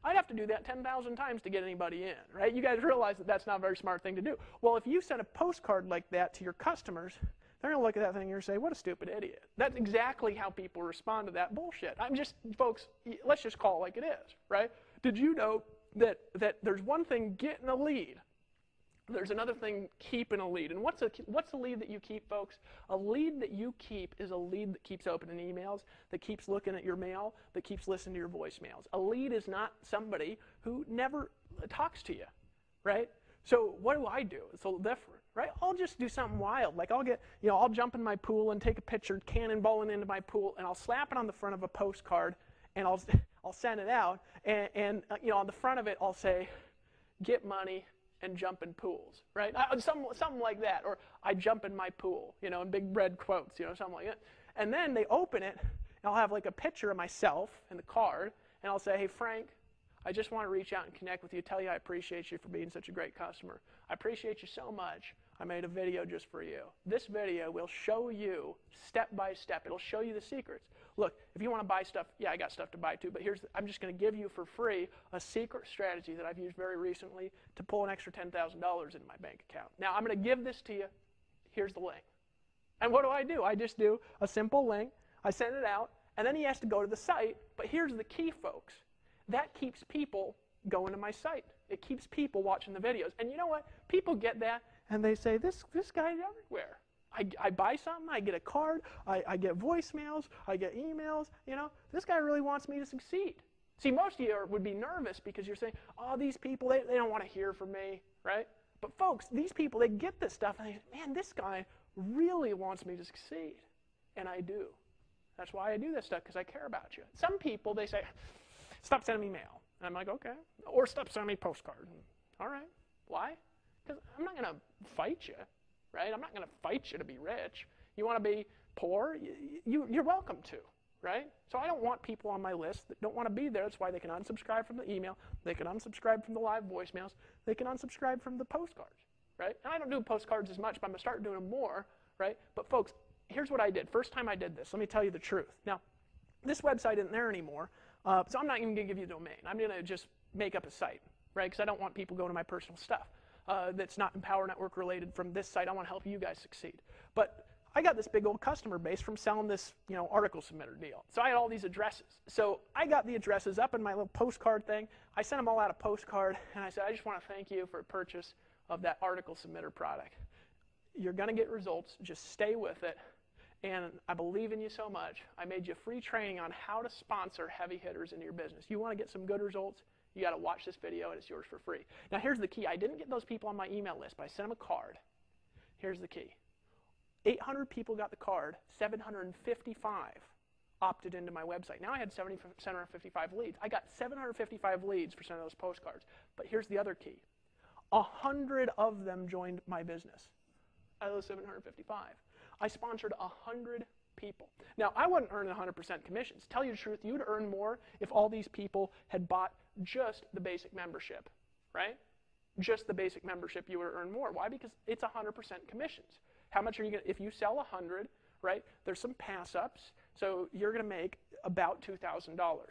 I'd have to do that 10,000 times to get anybody in, right? You guys realize that that's not a very smart thing to do. Well, if you send a postcard like that to your customers, they're going to look at that thing and say, what a stupid idiot. That's exactly how people respond to that bullshit. Folks, let's just call it like it is, right? Did you know that there's one thing getting a lead? There's another thing keeping a lead. And what's a lead that you keep, folks? A lead that you keep is a lead that keeps opening emails, that keeps looking at your mail, that keeps listening to your voicemails. A lead is not somebody who never talks to you, right? So what do? It's a little different, right? I'll just do something wild. Like I'll jump in my pool and take a picture cannonballing into my pool, and I'll slap it on the front of a postcard, and I'll send it out, and on the front of it I'll say, get money and jump in pools, right? Something like that. Or I jump in my pool, in big red quotes, something like that. And then they open it, and I'll have like a picture of myself in the card, and I'll say, hey, Frank, I just want to reach out and connect with you, tell you I appreciate you for being such a great customer. I appreciate you so much. I made a video just for you. This video will show you step by step. It'll show you the secrets. Look, if you want to buy stuff, yeah, I got stuff to buy too, but I'm just going to give you for free a secret strategy that I've used very recently to pull an extra $10,000 into my bank account. Now, I'm going to give this to you. Here's the link. And what do? I just do a simple link. I send it out, and then he has to go to the site. But here's the key, folks. That keeps people going to my site. It keeps people watching the videos. And you know what? People get that, and they say, this guy's everywhere. I buy something, I get a card, I get voicemails, I get emails, this guy really wants me to succeed. See, most of you would be nervous because you're saying, oh, these people, they don't want to hear from me, right? But folks, these people, they get this stuff, and they say, man, this guy really wants me to succeed. And I do. That's why I do this stuff, because I care about you. Some people, they say, stop sending me mail. And I'm like, okay. Or stop sending me postcards. All right. Why? Because I'm not going to fight you. Right? I'm not going to fight you to be rich. You want to be poor? You're welcome to, right? So I don't want people on my list that don't want to be there. That's why they can unsubscribe from the email. They can unsubscribe from the live voicemails. They can unsubscribe from the postcards, right? And I don't do postcards as much, but I'm going to start doing them more, right? But folks, here's what I did. First time I did this, let me tell you the truth. Now, this website isn't there anymore, so I'm not even going to give you a domain. I'm going to just make up a site, right? Because I don't want people going to my personal stuff. That's not Empower Network related from this site. I want to help you guys succeed. But I got this big old customer base from selling this, article submitter deal. So I had all these addresses. So I got the addresses up in my little postcard thing. I sent them all out a postcard, and I said, I just want to thank you for a purchase of that article submitter product. You're going to get results. Just stay with it. And I believe in you so much. I made you free training on how to sponsor heavy hitters into your business. You want to get some good results? You got to watch this video, and it's yours for free. Now, here's the key. I didn't get those people on my email list, but I sent them a card. Here's the key. 800 people got the card. 755 opted into my website. Now I had 755 leads. I got 755 leads for sending those postcards. But here's the other key. 100 of them joined my business out of those 755. I sponsored 100 people. Now, I wasn't earning 100% commissions. Tell you the truth, you'd earn more if all these people had bought just the basic membership, right? Just the basic membership, you would earn more. Why? Because it's 100% commissions. How much are you going to, if you sell 100, right, there's some pass-ups, so you're going to make about $2,000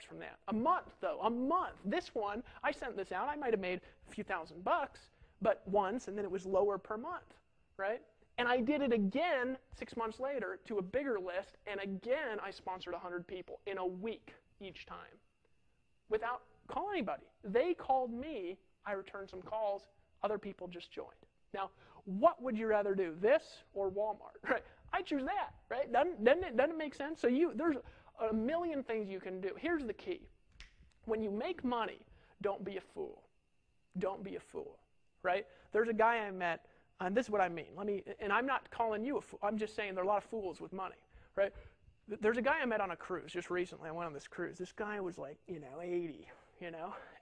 from that. A month, though, a month. This one, I sent this out, I might have made a few $1,000 bucks, but once, and then it was lower per month, right? And I did it again 6 months later to a bigger list, and again I sponsored 100 people in a week each time without calling anybody. They called me, I returned some calls, other people just joined. Now, what would you rather do, this or Walmart? Right? I choose that, right? Doesn't it make sense? So there's a million things you can do. Here's the key. When you make money, don't be a fool. Don't be a fool, right? There's a guy I met, and this is what I mean. And I'm not calling you a fool. I'm just saying there are a lot of fools with money, right? There's a guy I met on a cruise just recently. I went on this cruise. This guy was like, 80,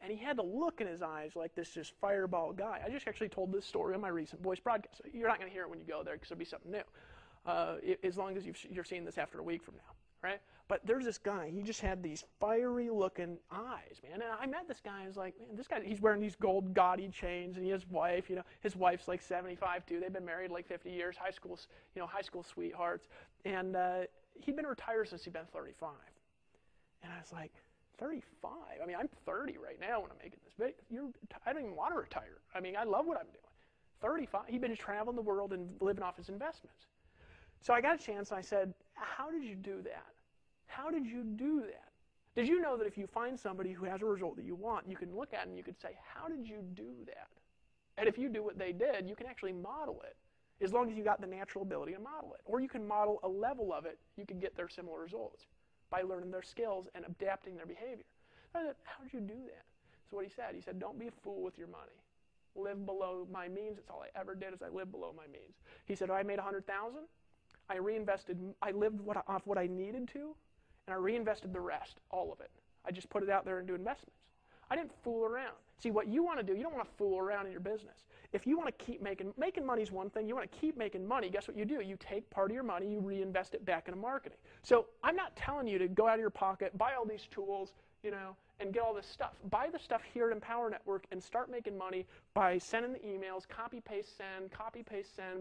and he had the look in his eyes like this just fireball guy. I just actually told this story on my recent voice broadcast. So you're not going to hear it when you go there because it'll be something new, as long as you're seeing this after a week from now, right? But there's this guy. He just had these fiery-looking eyes, man. And I met this guy. I was like, man, this guy, he's wearing these gold gaudy chains, and his wife, his wife's like 75 too. They've been married like 50 years, high school sweethearts. And he'd been retired since he'd been 35. And I was like, 35? I mean, I'm 30 right now when I'm making this video. I don't even want to retire. I mean, I love what I'm doing. 35. He'd been traveling the world and living off his investments. So I got a chance, and I said, how did you do that? How did you do that? Did you know that if you find somebody who has a result that you want, you can look at it and you could say, how did you do that? And if you do what they did, you can actually model it, as long as you got the natural ability to model it. Or you can model a level of it, you can get their similar results by learning their skills and adapting their behavior. I said, how did you do that? So what he said, don't be a fool with your money. Live below my means. That's all I ever did is I lived below my means. He said, I made $100,000. I reinvested, I lived off what I needed to, and I reinvested the rest, all of it. I just put it out there into investments. I didn't fool around. See, what you want to do, you don't want to fool around in your business. If you want to keep making money is one thing. You want to keep making money, guess what you do? You take part of your money, you reinvest it back into marketing. So I'm not telling you to go out of your pocket, buy all these tools, and get all this stuff. Buy the stuff here at Empower Network and start making money by sending the emails, copy, paste, send,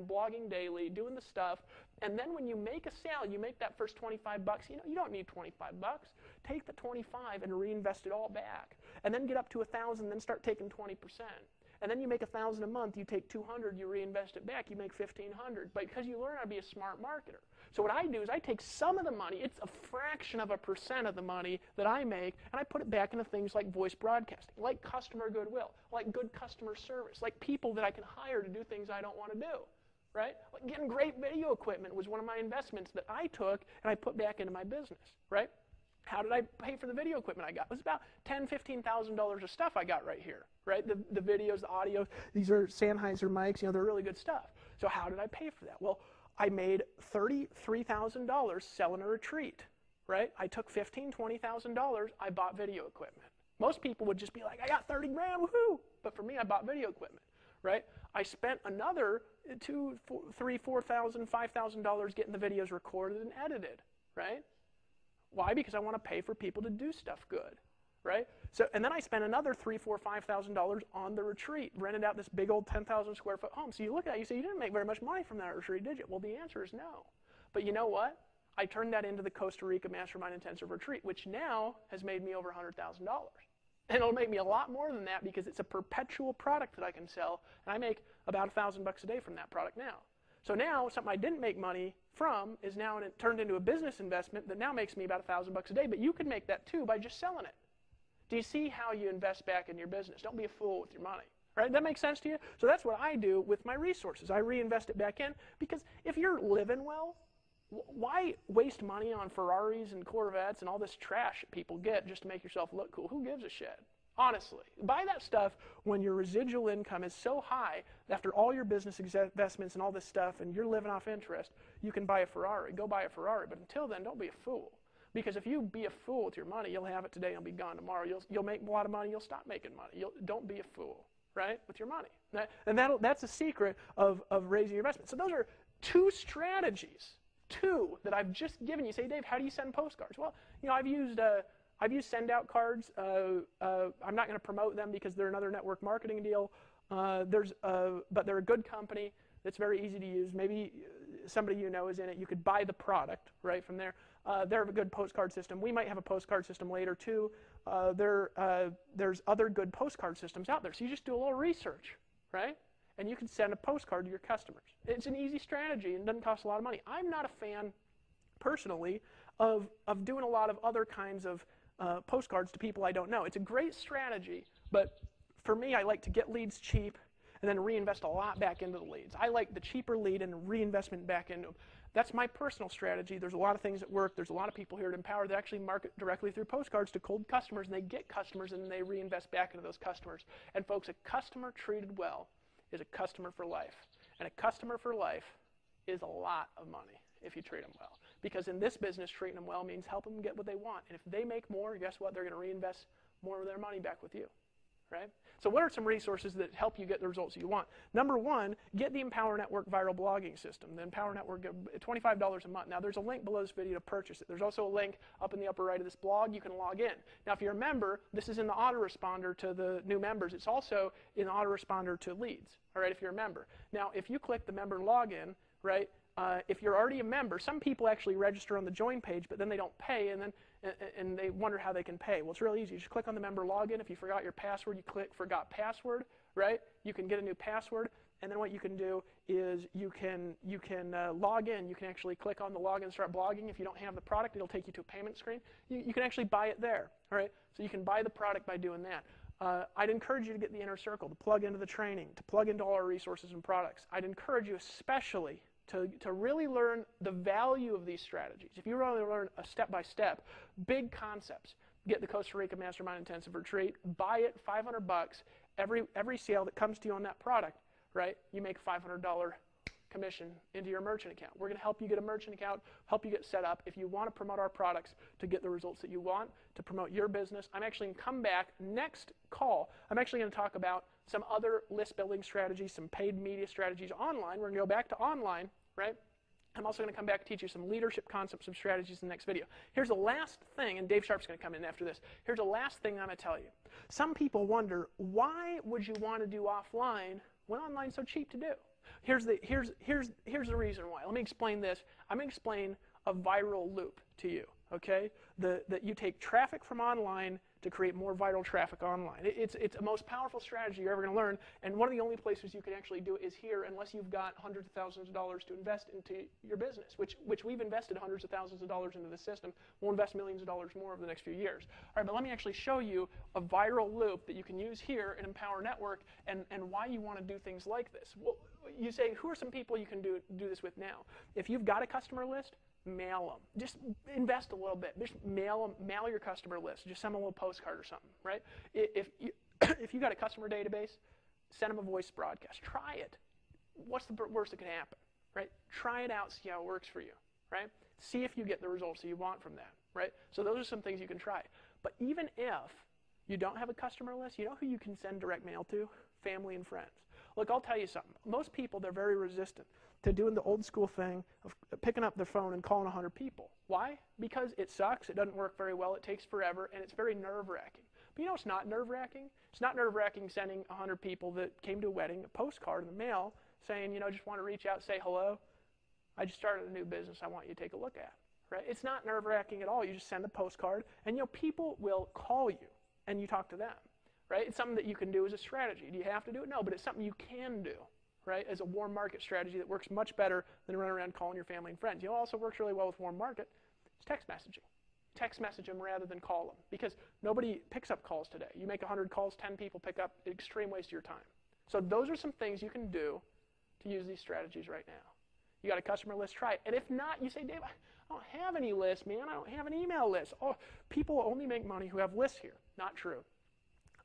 blogging daily, doing the stuff. And then when you make a sale, you make that first 25 bucks. You don't need 25 bucks. Take the 25 and reinvest it all back. And then get up to 1,000, then start taking 20%. And then you make 1,000 a month, you take 200, you reinvest it back, you make 1,500. But because you learn how to be a smart marketer. So what I do is I take some of the money, it's a fraction of a percent of the money that I make, and I put it back into things like voice broadcasting, like customer goodwill, like good customer service, like people that I can hire to do things I don't want to do, right? Like getting great video equipment was one of my investments that I took and I put back into my business, right? How did I pay for the video equipment I got? It was about $10,000, $15,000 of stuff I got right here, right? The videos, the audio, these are Sennheiser mics, they're really good stuff. So how did I pay for that? Well, I made $33,000 selling a retreat, right? I took $15,000, $20,000, I bought video equipment. Most people would just be like, I got 30 grand, woohoo! But for me, I bought video equipment, right? I spent another $2,000, $3,000, $4,000, $5,000 getting the videos recorded and edited, right? Why? Because I want to pay for people to do stuff good, right? So, and then I spent another $3,000, $4,000, $5,000 on the retreat, rented out this big old 10,000 square foot home. So you look at it, you say, you didn't make very much money from that retreat, did you? Well, the answer is no. But you know what? I turned that into the Costa Rica Mastermind Intensive Retreat, which now has made me over $100,000. And it'll make me a lot more than that because it's a perpetual product that I can sell, and I make about $1,000 a day from that product now. So now, something I didn't make money from is now turned into a business investment that now makes me about $1,000 a day, but you could make that too by just selling it. Do you see how you invest back in your business? Don't be a fool with your money. Right? That makes sense to you? So that's what I do with my resources. I reinvest it back in because if you're living well, why waste money on Ferraris and Corvettes and all this trash that people get just to make yourself look cool? Who gives a shit? Honestly, buy that stuff when your residual income is so high after all your business investments and all this stuff and you're living off interest, you can buy a Ferrari. Go buy a Ferrari. But until then, don't be a fool. Because if you be a fool with your money, you'll have it today and it'll be gone tomorrow. You'll make a lot of money, you'll stop making money. Don't be a fool, right, with your money. And that's the secret of raising your investment. So those are two strategies, that I've just given you. Say, Dave, how do you send postcards? Well, I've used send-out cards. I'm not going to promote them because they're another network marketing deal. But they're a good company. It's very easy to use. Maybe somebody is in it. You could buy the product right from there. They're a good postcard system. We might have a postcard system later too. There's other good postcard systems out there. So you just do a little research, right? And you can send a postcard to your customers. It's an easy strategy and doesn't cost a lot of money. I'm not a fan, personally, of doing a lot of other kinds of postcards to people I don't know. It's a great strategy, but for me, I like to get leads cheap and then reinvest a lot back into the leads. I like the cheaper lead and reinvestment back into them. That's my personal strategy. There's a lot of things that work. There's a lot of people here at Empower that actually market directly through postcards to cold customers, and they get customers, and then they reinvest back into those customers. And folks, a customer treated well is a customer for life. And a customer for life is a lot of money if you treat them well. Because in this business, treating them well means helping them get what they want. And if they make more, guess what? They're going to reinvest more of their money back with you. Right? So what are some resources that help you get the results you want? Number one, get the Empower Network viral blogging system. The Empower Network, $25 a month. Now, there's a link below this video to purchase it. There's also a link up in the upper right of this blog. You can log in. Now, if you're a member, this is in the autoresponder to the new members. It's also in the autoresponder to leads, all right, if you're a member. Now, if you click the member login, right, if you're already a member, some people actually register on the join page, but then they don't pay, and they wonder how they can pay. Well, it's really easy. You just click on the member login. If you forgot your password, you click Forgot Password, right? You can get a new password, and then what you can do is you can log in. You can actually click on the login and start blogging. If you don't have the product, it'll take you to a payment screen. You can actually buy it there, all right? So you can buy the product by doing that. I'd encourage you to get the Inner Circle, to plug into the training, to plug into all our resources and products. I'd encourage you especially to really learn the value of these strategies. If you really learn a step-by-step, big concepts, get the Costa Rica Mastermind Intensive Retreat, buy it, $500. Every sale that comes to you on that product, right, you make $500 commission into your merchant account. We're going to help you get a merchant account, help you get set up. If you want to promote our products to get the results that you want, to promote your business, I'm actually going to come back next call. I'm actually going to talk about some other list building strategies, some paid media strategies online. We're going to go back to online, right? I'm also going to come back and teach you some leadership concepts, some strategies in the next video. Here's the last thing, and Dave Sharp's going to come in after this. Here's the last thing I'm going to tell you. Some people wonder, why would you want to do offline when online's so cheap to do? Here's the reason why. Let me explain this. I'm going to explain a viral loop to you, okay? That you take traffic from online to create more viral traffic online. It's the most powerful strategy you're ever going to learn, and one of the only places you can actually do it is here, unless you've got hundreds of thousands of dollars to invest into your business, which we've invested hundreds of thousands of dollars into the system. We'll invest millions of dollars more over the next few years. All right, but let me actually show you a viral loop that you can use here in Empower Network and why you want to do things like this. Well, you say, who are some people you can do this with now? If you've got a customer list, mail them. Just invest a little bit. Just mail your customer list. Just send them a little postcard or something, right? If you got a customer database, send them a voice broadcast. Try it. What's the worst that can happen, right? Try it out. See how it works for you, right? See if you get the results that you want from that, right? So those are some things you can try. But even if you don't have a customer list, you know who you can send direct mail to? Family and friends. Look, I'll tell you something. Most people, they're very resistant to doing the old school thing of picking up their phone and calling 100 people. Why? Because it sucks, it doesn't work very well, it takes forever, and it's very nerve-wracking. But you know it's not nerve-wracking? It's not nerve-wracking sending 100 people that came to a wedding a postcard in the mail saying, just want to reach out, say hello. I just started a new business I want you to take a look at. Right? It's not nerve-wracking at all. You just send the postcard, and people will call you, and you talk to them. Right? It's something that you can do as a strategy. Do you have to do it? No, but it's something you can do. Right, as a warm market strategy that works much better than running around calling your family and friends. Also works really well with warm market. It's text messaging. Text message them rather than call them, because nobody picks up calls today. You make 100 calls, 10 people pick up, extreme waste of your time. So those are some things you can do to use these strategies right now. You got a customer list, try it. And if not, you say, Dave, I don't have any lists, man. I don't have an email list. Oh, people only make money who have lists here. Not true.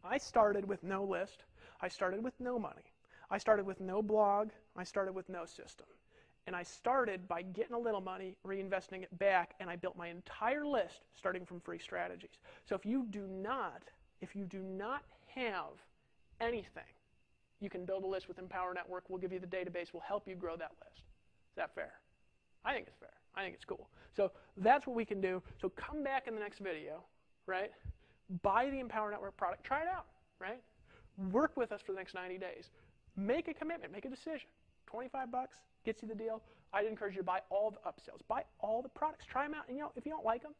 I started with no list. I started with no money. I started with no blog. I started with no system. And I started by getting a little money, reinvesting it back, and I built my entire list starting from free strategies. So if you do not have anything, you can build a list with Empower Network. We'll give you the database. We'll help you grow that list. Is that fair? I think it's fair. I think it's cool. So that's what we can do. So come back in the next video, right? Buy the Empower Network product. Try it out, right? Work with us for the next 90 days. Make a commitment. Make a decision. 25 bucks gets you the deal. I'd encourage you to buy all the upsells. Buy all the products. Try them out. And if you don't like them,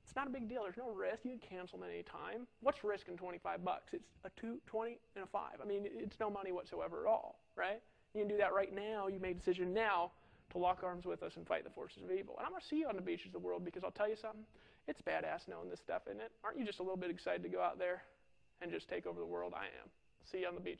it's not a big deal. There's no risk. You can cancel them at any time. What's risk in 25 bucks? It's a 2, 20, and a 5. I mean, it's no money whatsoever at all, right? You can do that right now. You made a decision now to lock arms with us and fight the forces of evil. And I'm going to see you on the beaches of the world, because I'll tell you something. It's badass knowing this stuff, isn't it? Aren't you just a little bit excited to go out there and just take over the world? I am. See you on the beaches.